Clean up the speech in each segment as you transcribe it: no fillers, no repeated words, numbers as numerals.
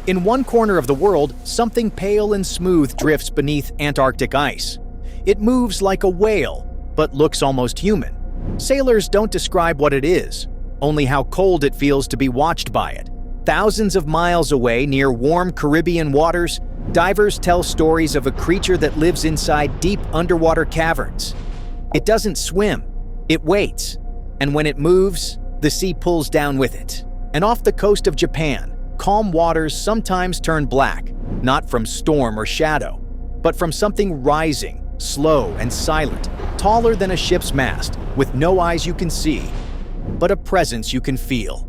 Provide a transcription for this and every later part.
In one corner of the world, something pale and smooth drifts beneath Antarctic ice. It moves like a whale, but looks almost human. Sailors don't describe what it is, only how cold it feels to be watched by it. Thousands of miles away, near warm Caribbean waters, divers tell stories of a creature that lives inside deep underwater caverns. It doesn't swim, it waits, and when it moves, the sea pulls down with it. And off the coast of Japan, calm waters sometimes turn black, not from storm or shadow, but from something rising, slow and silent, taller than a ship's mast, with no eyes you can see, but a presence you can feel.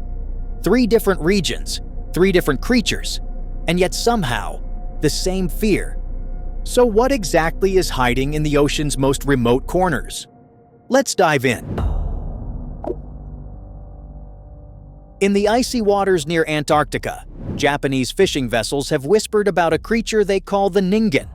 3 different regions, 3 different creatures, and yet somehow, the same fear. So what exactly is hiding in the ocean's most remote corners? Let's dive in. In the icy waters near Antarctica, Japanese fishing vessels have whispered about a creature they call the ningen.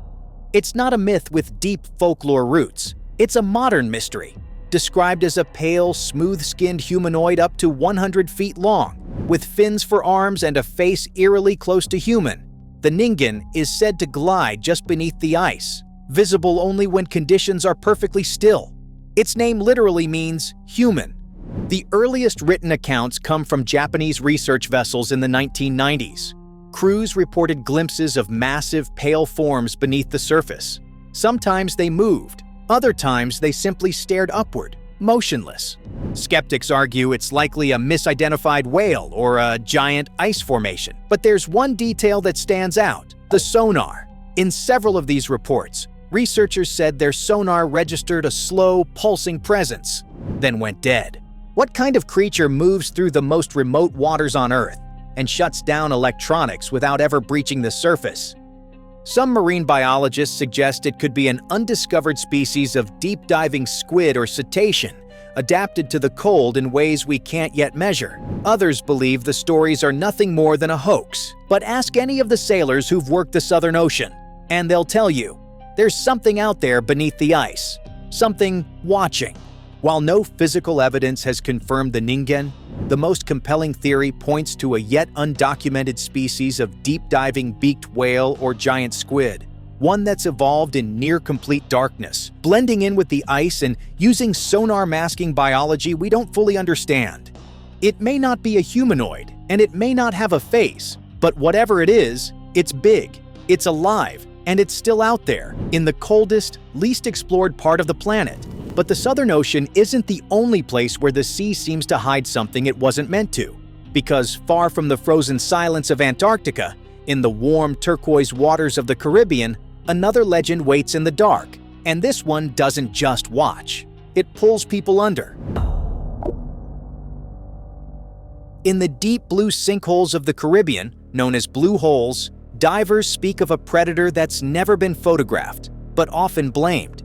It's not a myth with deep folklore roots. It's a modern mystery, described as a pale, smooth-skinned humanoid up to 100 feet long, with fins for arms and a face eerily close to human. The ningen is said to glide just beneath the ice, visible only when conditions are perfectly still. Its name literally means human. The earliest written accounts come from Japanese research vessels in the 1990s. Crews reported glimpses of massive, pale forms beneath the surface. Sometimes they moved, other times they simply stared upward, motionless. Skeptics argue it's likely a misidentified whale or a giant ice formation. But there's one detail that stands out: the sonar. In several of these reports, researchers said their sonar registered a slow, pulsing presence, then went dead. What kind of creature moves through the most remote waters on Earth and shuts down electronics without ever breaching the surface? Some marine biologists suggest it could be an undiscovered species of deep-diving squid or cetacean, adapted to the cold in ways we can't yet measure. Others believe the stories are nothing more than a hoax. But ask any of the sailors who've worked the Southern Ocean, and they'll tell you, there's something out there beneath the ice, something watching. While no physical evidence has confirmed the ningen, the most compelling theory points to a yet undocumented species of deep-diving beaked whale or giant squid, one that's evolved in near-complete darkness, blending in with the ice and using sonar masking biology we don't fully understand. It may not be a humanoid, and it may not have a face, but whatever it is, it's big, it's alive, and it's still out there, in the coldest, least explored part of the planet. But the Southern Ocean isn't the only place where the sea seems to hide something it wasn't meant to. Because far from the frozen silence of Antarctica, in the warm turquoise waters of the Caribbean, another legend waits in the dark. And this one doesn't just watch. It pulls people under. In the deep blue sinkholes of the Caribbean, known as blue holes, divers speak of a predator that's never been photographed, but often blamed.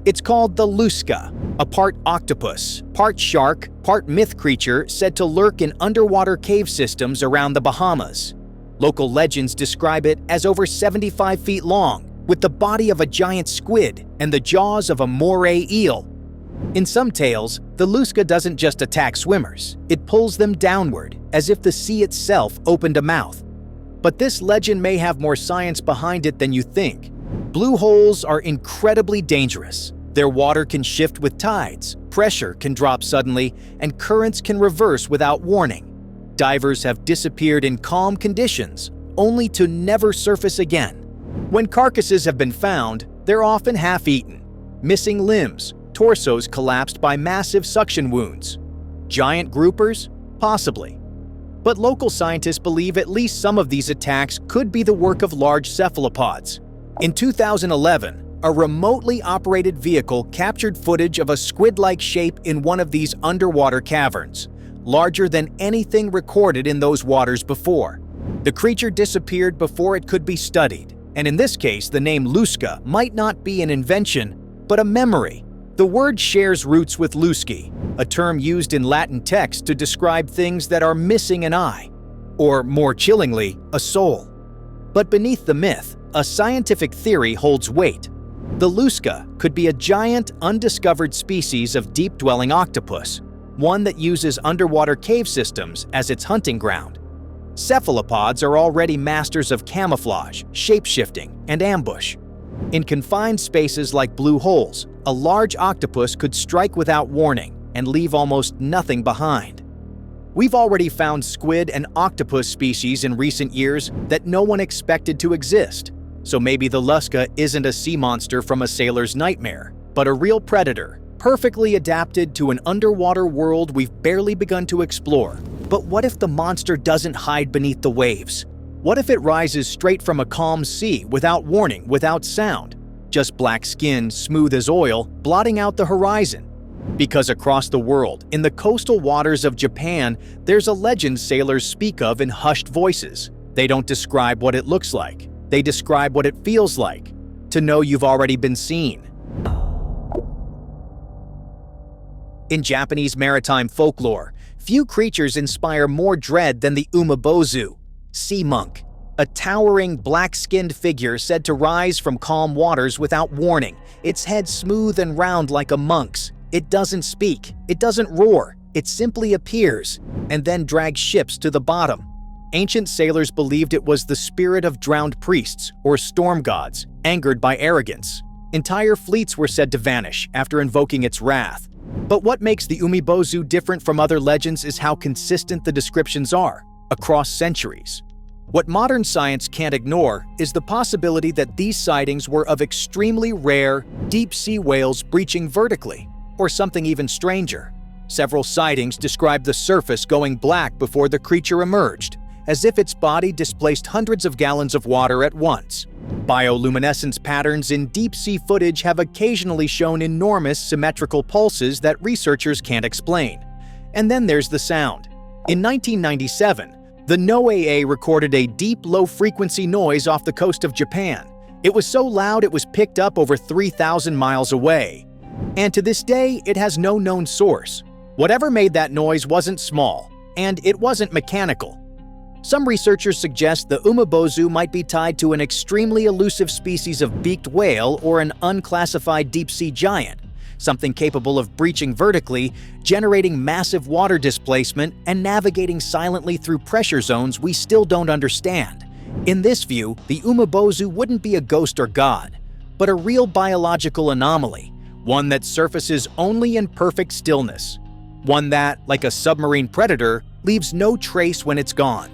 It's called the lusca, a part octopus, part shark, part myth creature said to lurk in underwater cave systems around the Bahamas. Local legends describe it as over 75 feet long, with the body of a giant squid and the jaws of a moray eel. In some tales, the lusca doesn't just attack swimmers, it pulls them downward, as if the sea itself opened a mouth. But this legend may have more science behind it than you think. Blue holes are incredibly dangerous. Their water can shift with tides, pressure can drop suddenly, and currents can reverse without warning. Divers have disappeared in calm conditions, only to never surface again. When carcasses have been found, they're often half-eaten, missing limbs, torsos collapsed by massive suction wounds. Giant groupers? Possibly. But local scientists believe at least some of these attacks could be the work of large cephalopods. In 2011, a remotely operated vehicle captured footage of a squid-like shape in one of these underwater caverns, larger than anything recorded in those waters before. The creature disappeared before it could be studied, and in this case, the name lusca might not be an invention, but a memory. The word shares roots with lusci, a term used in Latin texts to describe things that are missing an eye, or more chillingly, a soul. But beneath the myth, a scientific theory holds weight. The lusca could be a giant, undiscovered species of deep-dwelling octopus, one that uses underwater cave systems as its hunting ground. Cephalopods are already masters of camouflage, shape-shifting, and ambush. In confined spaces like blue holes, a large octopus could strike without warning and leave almost nothing behind. We've already found squid and octopus species in recent years that no one expected to exist. So maybe the Lusca isn't a sea monster from a sailor's nightmare, but a real predator, perfectly adapted to an underwater world we've barely begun to explore. But what if the monster doesn't hide beneath the waves? What if it rises straight from a calm sea without warning, without sound? Just black skin, smooth as oil, blotting out the horizon. Because across the world, in the coastal waters of Japan, there's a legend sailors speak of in hushed voices. They don't describe what it looks like. They describe what it feels like, to know you've already been seen. In Japanese maritime folklore, few creatures inspire more dread than the umabozu, sea monk, a towering, black-skinned figure said to rise from calm waters without warning, its head smooth and round like a monk's. It doesn't speak, it doesn't roar, it simply appears, and then drags ships to the bottom. Ancient sailors believed it was the spirit of drowned priests or storm gods, angered by arrogance. Entire fleets were said to vanish after invoking its wrath. But what makes the umibozu different from other legends is how consistent the descriptions are, across centuries. What modern science can't ignore is the possibility that these sightings were of extremely rare, deep-sea whales breaching vertically, or something even stranger. Several sightings describe the surface going black before the creature emerged, as if its body displaced hundreds of gallons of water at once. Bioluminescence patterns in deep-sea footage have occasionally shown enormous symmetrical pulses that researchers can't explain. And then there's the sound. In 1997, the NOAA recorded a deep, low-frequency noise off the coast of Japan. It was so loud it was picked up over 3,000 miles away. And to this day, it has no known source. Whatever made that noise wasn't small, and it wasn't mechanical. Some researchers suggest the umibozu might be tied to an extremely elusive species of beaked whale or an unclassified deep-sea giant, something capable of breaching vertically, generating massive water displacement, and navigating silently through pressure zones we still don't understand. In this view, the umibozu wouldn't be a ghost or god, but a real biological anomaly, one that surfaces only in perfect stillness. One that, like a submarine predator, leaves no trace when it's gone.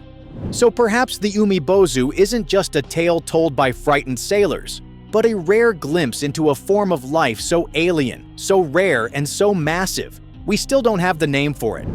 So perhaps the umibozu isn't just a tale told by frightened sailors, but a rare glimpse into a form of life so alien, so rare, and so massive, we still don't have the name for it.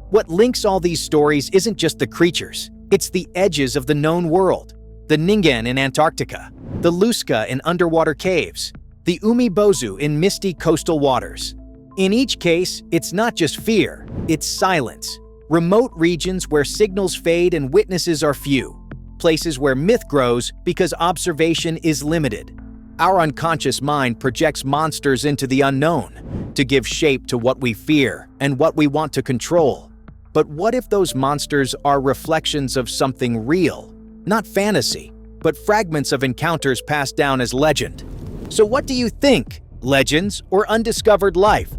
What links all these stories isn't just the creatures, it's the edges of the known world. The ningen in Antarctica, the Lusca in underwater caves, the umibozu in misty coastal waters. In each case, it's not just fear, it's silence. Remote regions where signals fade and witnesses are few. Places where myth grows because observation is limited. Our unconscious mind projects monsters into the unknown to give shape to what we fear and what we want to control. But what if those monsters are reflections of something real? Not fantasy, but fragments of encounters passed down as legend. So what do you think? Legends or undiscovered life?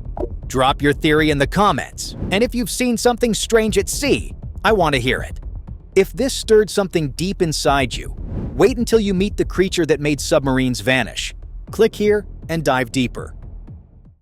Drop your theory in the comments. And if you've seen something strange at sea, I want to hear it. If this stirred something deep inside you, wait until you meet the creature that made submarines vanish. Click here and dive deeper.